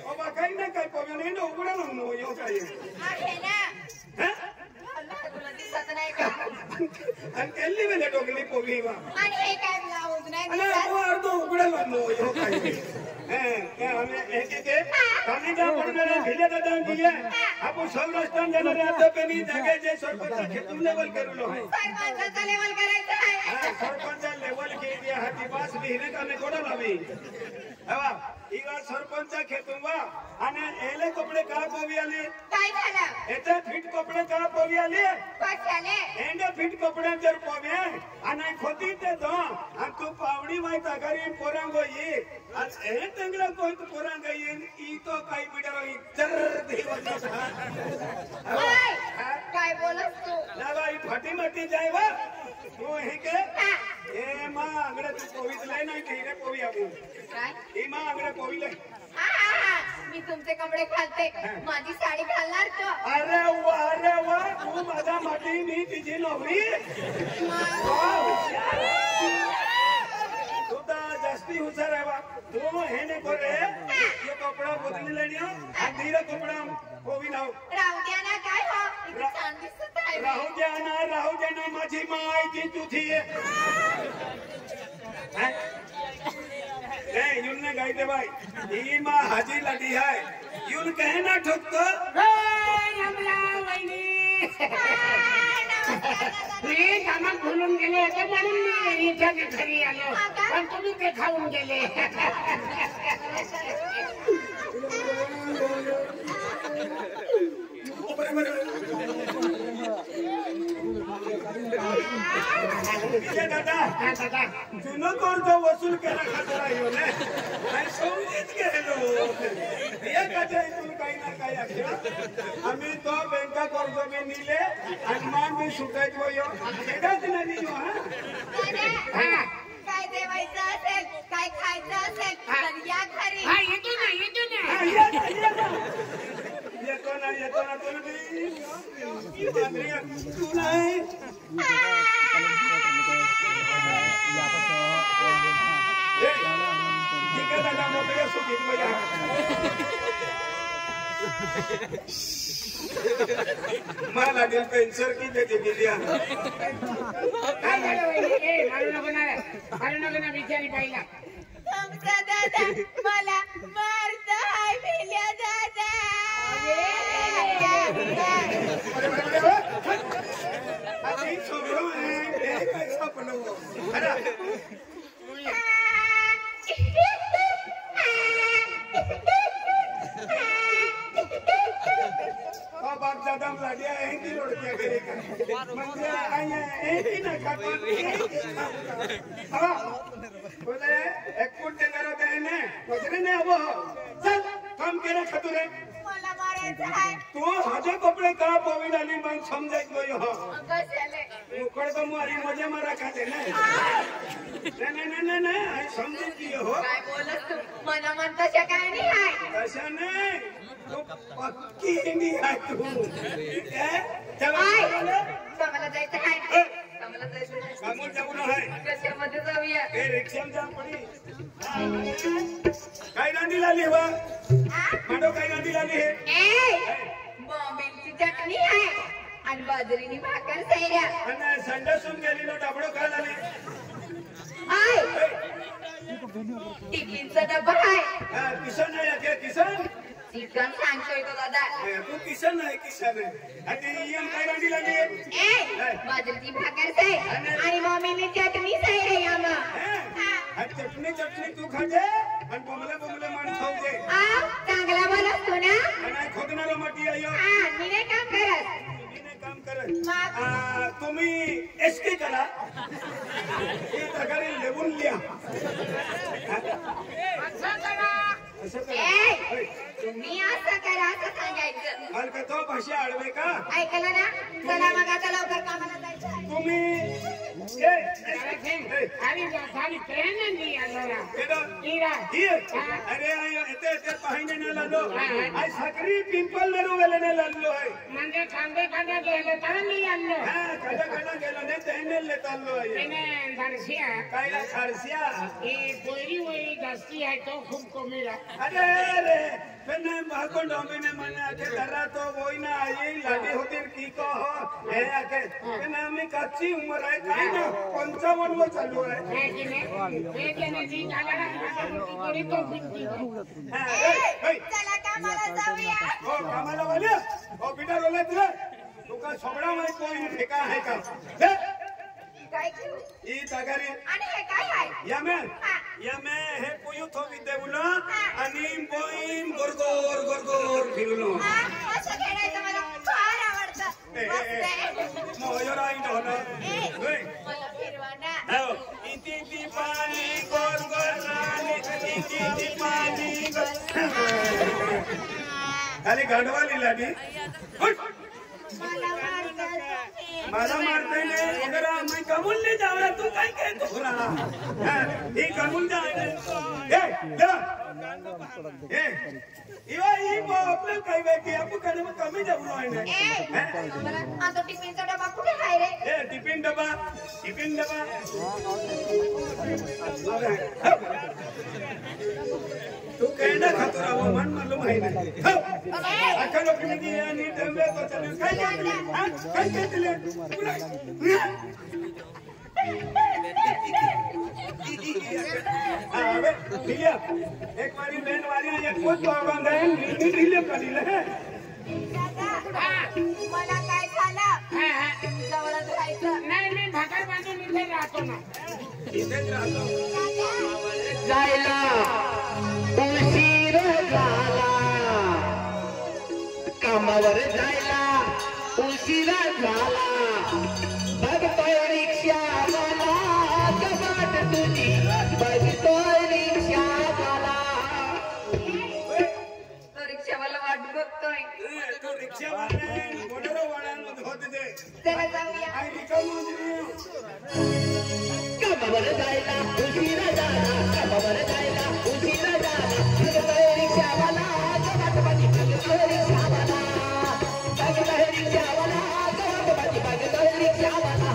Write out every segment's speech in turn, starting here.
बाबा काही नाही काय पॉब्लेम नाही उघडा ना मग येऊ काय आहे ना तुला दिसत नाही का आणि केली वेळे डोकली पोगी वा आणि हे काय ब्लाऊज नाही अरे वो अर्धो उघडा ना मग येऊ काय क्या हमें एक एक कामी का पडणारे भिले दादा दिए आपण सौराष्ट्रात जाणारे आता पेनी जागे जे सरपंच खेतून लेवल करू लो सरपंचाचा लेवल करायचं आहे सरपंच लेवल के दिया हाती पास लिहिने का ने कोडा लावी हवा इवा सरपंच खेतून वा आणि एले कपडे का पोवी आले काय झालं एते फिट कपडे का पोवी आले कशाले एंडे फिट कपडे जर पोवे आणि खोती ते दो आणि तू पावडी माय तागारी पोरांगो ये आज हे तंगला कोई तो पोरांग ये ई तो काही बिडरो जर देवत काय बोलस तू लावा ई फाटी माटी जाय वा तू हे के ए मा अंगडे तू पोवीत ले नाही की रे पोवी आबू काय ई मा अंगडे पोवी ले मी तुमचे कपडे घालते माझी साडी घालणार तो अरे वा तू माझा माटी मी तिची नवरी तू तर जास्ती हुशार आहे बा तू हे ने करे ये कपडा बदली लेणी आणि धीरे कपडा पोवी नाव राहू द्या ना काय हो इथे छान दिसत आहे राहू द्या ना माझी मायची तुझी नहीं यून ने गाई दे भाई ई माँ हाजी लगी है यून कहे ना ठुकतो मी कामात भुलून गेले होते म्हणून मी इच्छा घरी आलो पण तुम्ही ते खाऊन गेले दादा जुनं कर्ज वसूल केला खातर येऊ ने नाही समजीत गेलो एकाच्या इथून काही ना काही अक्षर आम्ही तो बँका कर्ज मी निले आणि मान मी सुटायचो यो एकाच नाही यो काय देवायचं असेल काय खायचं असेल तर या घरी येतो ना येतो ना तू नाही ठीक आहे दादा मोकळ्या सुखीत मजा मला दिल पेन्सर की देते दिल्या काय झालं वहिनी मारू नको ना बिचारी बाईला तुमचा दादा मला मारताय भिल्या दादा अभी छोड़ो है कैसा पलो बाप दादा लाडिया है की रोडक्या करेगा म्हणजे आया है की ना खाता बोले एक फुट दे करो देने कुछ नहीं अब चल काम केरा खतुरे मला मारायचं आहे तू हाजे कपडे का पोवी आणि मग समजायच गयो कशाले मुकड तो मारी मजा मारा खाते ना नाही समजेल की हो काय बोलत तू मला म्हणता काय नाही आहे तशा नाही तू पक्की हिंदी आहे तू कामाला जायचं आहे कामाला जायचं कामून जाऊन आहे कशामध्ये जाऊया हे रिक्षाम जा पडी काय गांधी लाली वा मांडो काय गांधी लाली हे बॉम्बेची चटणी आहे आणि बाजरीनी भाकर सैऱ्या आणि संडासून गेली ना डाबडो काय झाली टिफिनचा डब्बा आहे किसन आहे किसन चिकन सांगतोय तो दादा तू किसन आहे किसन आहे आणि ती काय गांधी लाली बाजरीची भाकर आहे आणि मम्मीने चटणी सैऱ्या यामा चटणी तू खाते आणि बोमले मान खाऊ दे चांगला बोलत तू ना आणि खोदणारा माती आहे मी नाही काम करत तुम्ही एसटी करा हे तगारी लेवून लिहा तुम्ही असं करा असं सांगायचं मला का तो भाषा आडवे का ऐकलं ना चला मग आता लवकर कामाला जायचं तुम्ही अरे पाहिजे ना लालो आज साखरी पिंपल नरू वेळेने लाडलो आहे म्हणजे खांदे खांदे गेले तर मी आणलो खादा गेलो नाही त्याने लेतालो आहे धारसिया कायला खारसिया ही पोरी वही जास्ती आहे तो खूप कमी अरे रे पण ने बाको डोमिने मने आके दरा तो वही ना आई लाडी होती की को हो है आके ना मैं कच्ची उम्र है काई ना 55 वो चालू है कि नहीं एक ने जी झाला ना थोड़ी तो बिंदी चला कामाला जाऊया ओ कामाला वाले ओ बेटा बोले तुला तू का सोबडा मध्ये कोई ठेका आहे का काय घेऊ ई तगारी आणि हे काय आहे यामे हे पोयू थो विद्या बोला आणि बोईन गोरगोर गोरगोर फिरलो असं खेळायचं मला फार आवडतं मोयर आई ढोला मला फिरवा ना हो इती पाणी गोरगोर राणी इती पाणी खाली गाडवाली लाडी मला मारताय नाही अगर मैं कमूल नहीं जावला तू काय काय तोरा ही कमूल जा ए जरा ए इवा ई बो आपले काय वे की आपण कडे कमी जावलो आहे ना आता टिफिनचा डबा कुठे आहे रे ए टिफिन डबा तू कहना खतरा वो मन मालूम है ना अक्का लोग ने दिया नी टंबे तो चले काय काय दिले अबे भैया एक बारी बहन वाली एक बहुत बाबा है ढीले कर दिले मला काय झालं जवळच राहायचं नाही भाकर बांधून इथे राहतो ना इथेच राहतो जायला उशीर झाला कामावर जायला उशीर झाला बघतोय रिक्षावाला कपाट तुझी बघतोय रिक्षावाला तो रिक्षावाला वाट बघतोय तो रिक्षावाले मोटरो वाळांमध्ये होते ते चला जाऊया आई रिकामोजरी कामावर जायला उशीर झाला कामावर जायला उशीर झाला बघतोय रिक्षावाला कपाट माझी बघतोय रिक्षावाला बघतोय रिक्षावाला कपाट माझी बघतोय रिक्षावाला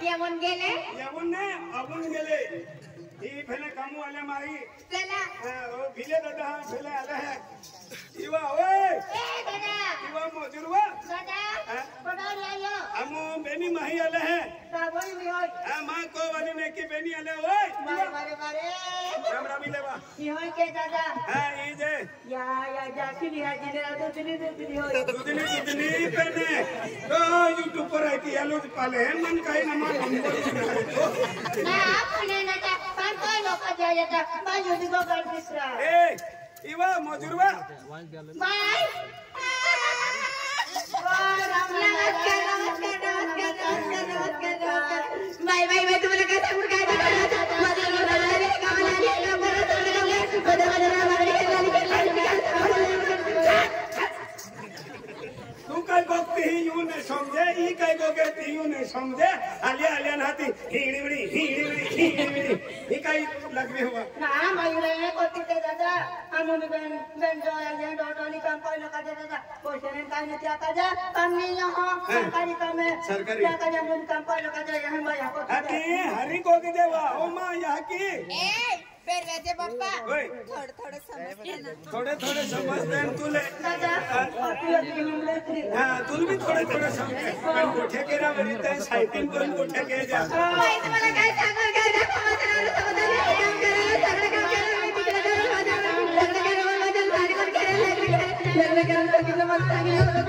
येऊन गेले येऊन ने आपण गेले ही फले कामू आले माई चला ओ भिले दादा फले आले है इवा ओए दादा इवा मोजरवा दादा बड़ा आयो हमो बेनी माही आले है बाबोई भी होय मां को वाली ने की बेनी आले ओए मारे राम राम लेवा ही होय के दादा ई जे या जाकी हाजी ने दूसरी होय दूसरी पहने तो यूट्यूब पर है कि आलो पाले है मन काई ना मां ना आपने ना पण कोई लोक जायता बाजू दिगो कर दिसरा ए इवा मजुरवा बाय बाय बाय बाय तुम्हाला काय सांगू काय तू काय बघते ही येऊ नाही समजे ही काय बघे ती येऊ नाही समजे आल्या आल्या ना ती हिडीवडी ही काय लागली हवा ना बाईले कोती ते दादा आम्ही बेन जो आहे डोटोली काम पहिलं का दादा पोषण काय नाही त्या का आम्ही यहाँ सरकारी काम है सरकारी त्या का आम्ही काम पहिलं का यहाँ बाई को अरे हरी को के देवा ओ मां यहाँ की ए बेरवेचे पप्पा ओए थोडं समजते ना थोडे समजते हैं तुले दादा हाँ तुल भी थोडे समजते पण कुठे केला बरी ते सायटिंग पण कुठे के जा बाई तुम्हाला काय सांगू काय दाखवा मला समजलं काम करायला सगळं काम करायला मी तिकडे जाऊन माझं लग्न करायला माझं भारी पण करायला लग्न करायला सांगितलं मला सांगितलं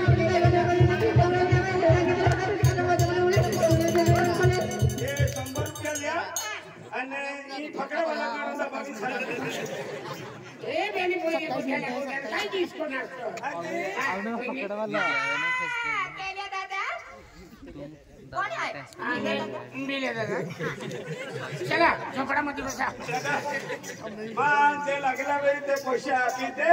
ये 100 रुपया लिया आणि ही फकडावाला काढून बाकी झालं ए बेनी पोई कुठे काय डिस्को नाचतो केल्या दादा कोण आहे मिले दादा चला झोपडामध्ये बसा मान ते लागला वेळी ते पैसे आपी दे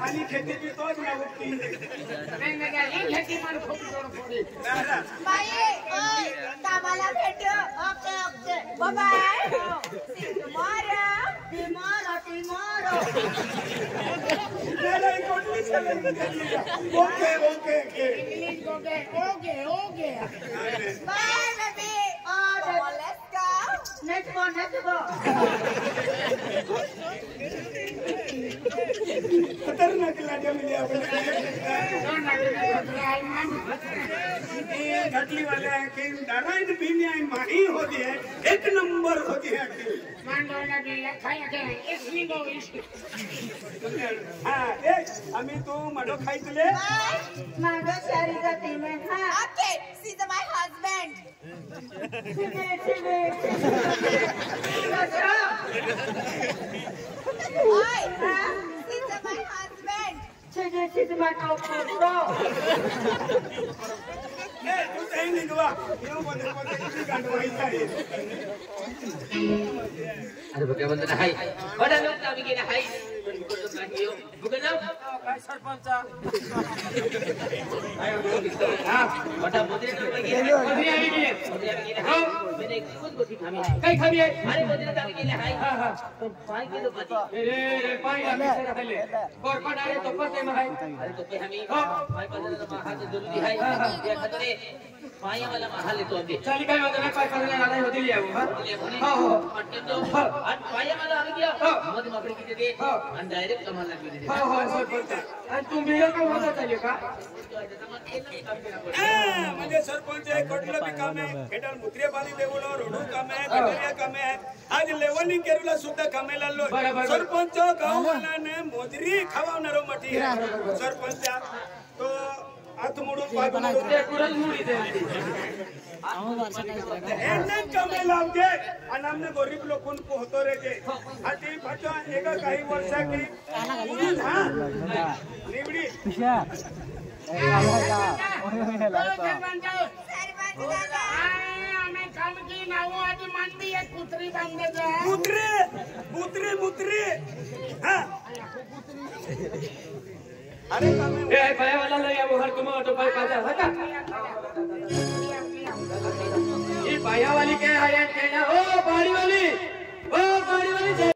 आणि खेती बी तोच ना उठती नाही दादा ही खेती मन खूप जोर पडली बाई ओय कामाला भेटू okay okay bye bye tomorrow नाही कोणती सगळी okay okay okay bye baby oh let's go next go खतरनाक लाजा मिली आपण घटली वाले हैं कि नारायण बीनी आई माही होती है एक नंबर होती है हाँ एक आम्ही तू मडो खायतले माझ्या शरीराची में हा okay she's my husband oy she's my husband she's my husband तू काही निघवा येऊ मध्ये किती गांडवायचं आहे अरे बघा बंद हाय बडा लोक आम्ही गेला हाय बुकन जाऊ काय सरपंच हां बडा मोदरे तर गेले मोदरे आम्ही गेले हो मैंने एक खूप गोष्टी थांबी काय थांबी आहे अरे मोदरे तर गेले हाय हां हां तो पाय गेलो पाती रे पाय आम्ही सर खाल्ले कोरपड आले तो पते मग अरे तो पे आम्ही हो पाय बदलला महाज जरुरी आहे या खतरे पाया वाला महाल लेतो आम्ही चाली काय वाला पाय बदलला नाही होती लिया हो हो पटके तो आज पाया वाला आम्ही गया मध माकडी किती दे आणि डायरेक्ट कमाल लागली हो हो सरपंच आणि तुम्ही हे काय होता चालले का म्हणजे सरपंच आहे कुठलं बी काम आहे खेटाल मुत्रे बाली लेवल रोडू काम आहे गटरिया काम आहे आज लेवलिंग केरूला सुद्धा कामाला आलो सरपंच गाववाल्याने मोजरी खावणारो मठी आहे सरपंच तो हात मोडून पाय मोडून ते कुरल मुडी दे एने कामाला आमचे आणि आमने गरीब लोकून पोहतो रे जे आधी फाटा एका काही वर्षा की पुरुष हा निवडी सरपंच दादा आम्ही काम की नाव आधी मानली एक कुत्री बांधले जा मुत्री हा अरे कामे ए पाया वाला ले या मोहर तुम ऑटो पाय पाजा हटा ये पाया वाली के आया के ना ओ पानी वाली